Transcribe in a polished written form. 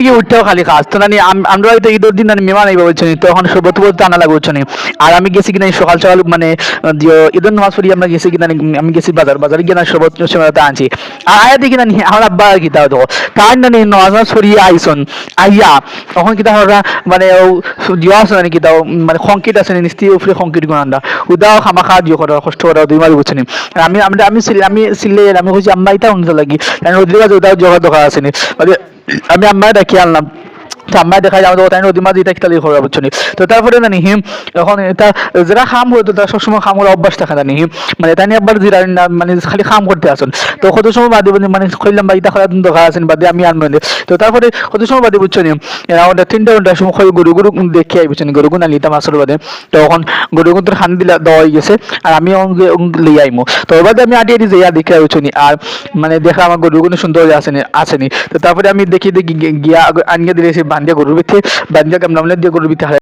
কি উঠতেও খালি কাজ তো নানি আমরা হয়তো ঈদের দিন আমি মেহমান আইবা বলছি তখন সবত বলতে আনা লাগে বলছি আর আমি গেছি কিনা সকাল সকাল মানে ঈদের নামাজ পড়ি আমরা গেছি কিনা আমি গেছি বাজারে গিয়ে না সবত সময়তে আনছি আর আয়া দেখি নানি আমার আব্বা কিতা দেখো তার নানি নামাজ পড়িয়ে আইসন আইয়া তখন কিতা হরা মানে ও দিও আছে নানি কিতা মানে সংকিত আছে নিস্তি উপরে সংকিত গুণান্দা উদাও খামা খা দিও করা কষ্ট করা দুই মারি বুঝছি আমি সিলে আমি কইছি আম্মা ইতা শুনতে লাগি কারণ ওদের কাছে উদাও জগা দোকা আছে নি মানে আমি আম্মায় ডাকি আনলাম তো আম্মায় দেখা যায় তাই নদী মাঝে এটা কিতালি খবর বুঝছো তো তারপরে জানি হিম এখন এটা যারা খাম করতো তারা সবসময় খাম করার অভ্যাস থাকে জানি হিম মানে তাই একবার জিরা মানে খালি খাম করতে আসুন তো কত সময় বাদে মানে কইলাম বা ইটা খারাপ দোকান আছেন বাদে আমি আনবো তো তারপরে কত সময় বাদে বুঝছো নি আমাদের 3টা সময় গরু গরু দেখে আই বুঝছো গরু গুণ আলিতাম আসলে বাদে তখন গরু গুণ খান দিলা দেওয়া হয়ে গেছে আর আমি লিয়ে আইমো তো বাদে আমি আটি যাইয়া দেখে বুঝছো আর মানে দেখা আমার গরু গুণ সুন্দর আসেনি তো তারপরে আমি দেখি গিয়া আনিয়ে দিয়েছি বান্ধিয়া গরুর ভিতরে বান্ধিয়া গামলা দিয়ে গরুর ভিতরে